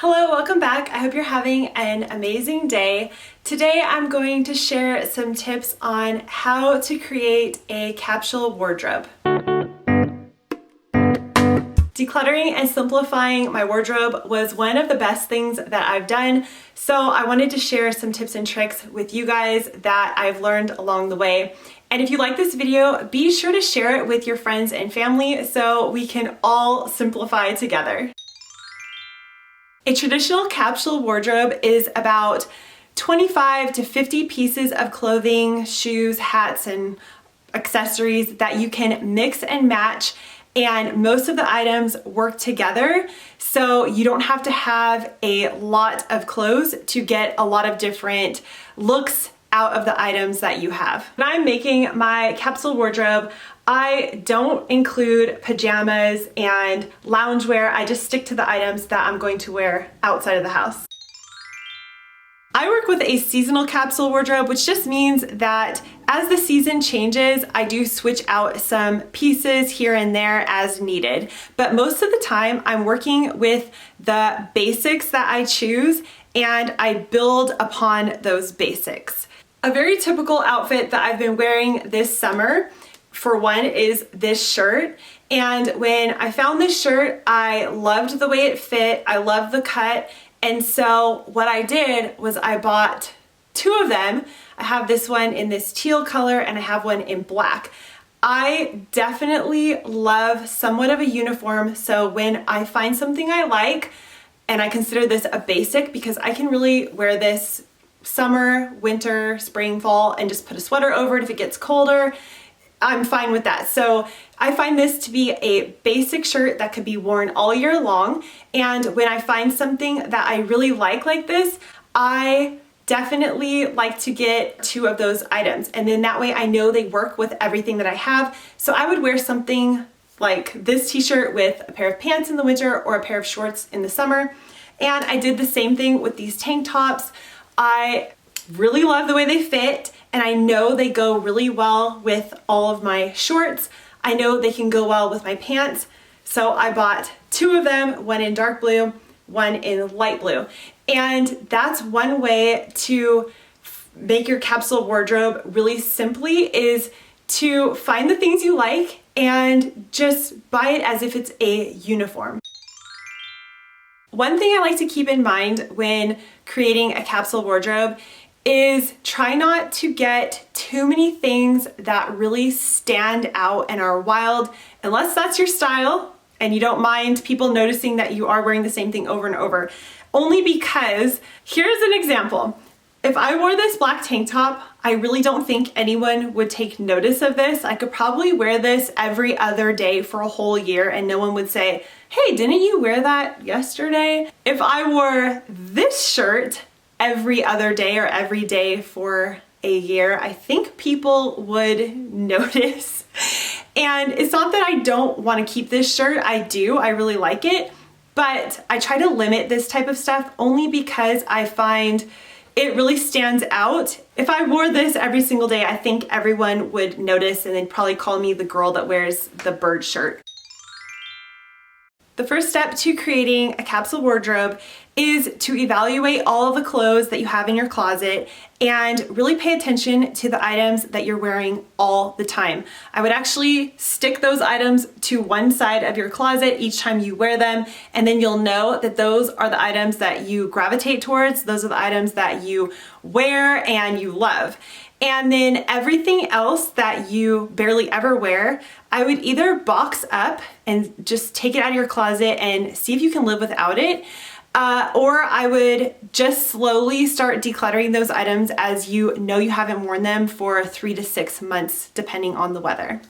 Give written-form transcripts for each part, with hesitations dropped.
Hello, welcome back. I hope you're having an amazing day. Today I'm going to share some tips on how to create a capsule wardrobe. Decluttering and simplifying my wardrobe was one of the best things that I've done, so I wanted to share some tips and tricks with you guys that I've learned along the way. And if you like this video, be sure to share it with your friends and family so we can all simplify together. A traditional capsule wardrobe is about 25 to 50 pieces of clothing, shoes, hats, and accessories that you can mix and match, and most of the items work together, so you don't have to have a lot of clothes to get a lot of different looks out of the items that you have. When I'm making my capsule wardrobe, I don't include pajamas and loungewear. I just stick to the items that I'm going to wear outside of the house. I work with a seasonal capsule wardrobe, which just means that as the season changes, I do switch out some pieces here and there as needed. But most of the time, I'm working with the basics that I choose and I build upon those basics. A very typical outfit that I've been wearing this summer, for one, is this shirt. And when I found this shirt, I loved the way it fit. I loved the cut. And so what I did was I bought two of them. I have this one in this teal color and I have one in black. I definitely love somewhat of a uniform. So when I find something I like, and I consider this a basic because I can really wear this summer, winter, spring, fall, and just put a sweater over it if it gets colder, I'm fine with that. So I find this to be a basic shirt that could be worn all year long. And when I find something that I really like this, I definitely like to get two of those items. And then that way I know they work with everything that I have. So I would wear something like this t-shirt with a pair of pants in the winter or a pair of shorts in the summer. And I did the same thing with these tank tops. I really love the way they fit, and I know they go really well with all of my shorts. I know they can go well with my pants, so I bought two of them, one in dark blue, one in light blue. And that's one way to make your capsule wardrobe really simply, is to find the things you like and just buy it as if it's a uniform. One thing I like to keep in mind when creating a capsule wardrobe is try not to get too many things that really stand out and are wild, unless that's your style and you don't mind people noticing that you are wearing the same thing over and over. Only because, here's an example. If I wore this black tank top, I really don't think anyone would take notice of this. I could probably wear this every other day for a whole year and no one would say, hey, didn't you wear that yesterday? If I wore this shirt every other day or every day for a year, I think people would notice. And it's not that I don't want to keep this shirt. I do. I really like it. But I try to limit this type of stuff only because I find it really stands out. If I wore this every single day, I think everyone would notice and they'd probably call me the girl that wears the bird shirt. The first step to creating a capsule wardrobe is to evaluate all of the clothes that you have in your closet and really pay attention to the items that you're wearing all the time. I would actually stick those items to one side of your closet each time you wear them, and then you'll know that those are the items that you gravitate towards. Those are the items that you wear and you love. And then everything else that you barely ever wear, I would either box up and just take it out of your closet and see if you can live without it, or I would just slowly start decluttering those items as you know you haven't worn them for 3 to 6 months, depending on the weather.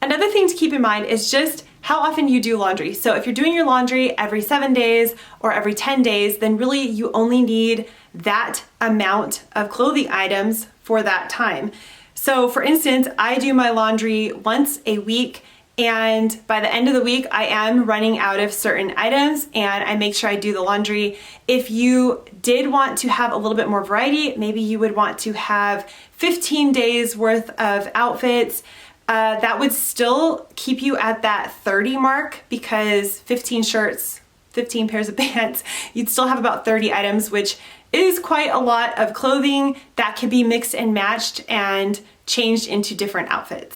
Another thing to keep in mind is just how often you do laundry. So if you're doing your laundry every 7 days or every 10 days, then really you only need that amount of clothing items for that time. So for instance, I do my laundry once a week, and by the end of the week, I am running out of certain items and I make sure I do the laundry. If you did want to have a little bit more variety, maybe you would want to have 15 days worth of outfits. That would still keep you at that 30 mark, because 15 shirts, 15 pairs of pants, you'd still have about 30 items, which is quite a lot of clothing that can be mixed and matched and changed into different outfits.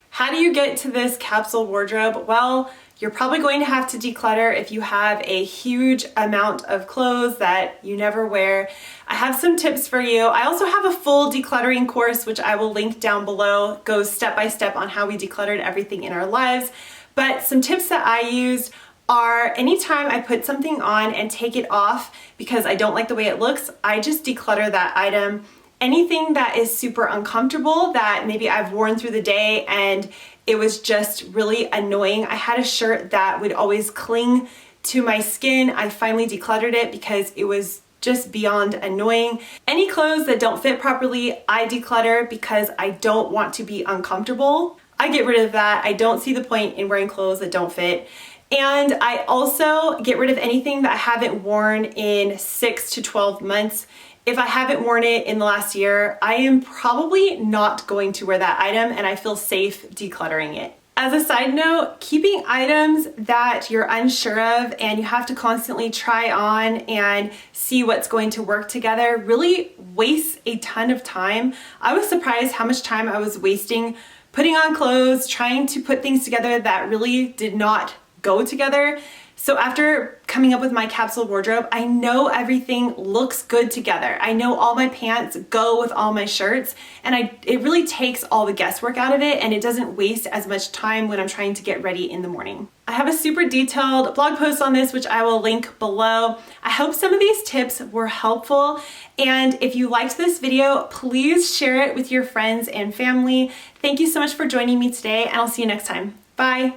How do you get to this capsule wardrobe? Well, you're probably going to have to declutter if you have a huge amount of clothes that you never wear. I have some tips for you. I also have a full decluttering course, which I will link down below. Goes step by step on how we decluttered everything in our lives. But some tips that I used are anytime I put something on and take it off because I don't like the way it looks, I just declutter that item. Anything that is super uncomfortable that maybe I've worn through the day and it was just really annoying. I had a shirt that would always cling to my skin. I finally decluttered it because it was just beyond annoying. Any clothes that don't fit properly, I declutter because I don't want to be uncomfortable. I get rid of that. I don't see the point in wearing clothes that don't fit. And I also get rid of anything that I haven't worn in 6 to 12 months. If I haven't worn it in the last year, I am probably not going to wear that item and I feel safe decluttering it. As a side note, keeping items that you're unsure of and you have to constantly try on and see what's going to work together really wastes a ton of time. I was surprised how much time I was wasting putting on clothes, trying to put things together that really did not go together. So after coming up with my capsule wardrobe, I know everything looks good together. I know all my pants go with all my shirts, and it really takes all the guesswork out of it, and it doesn't waste as much time when I'm trying to get ready in the morning. I have a super detailed blog post on this, which I will link below. I hope some of these tips were helpful, and if you liked this video, please share it with your friends and family. Thank you so much for joining me today, and I'll see you next time. Bye.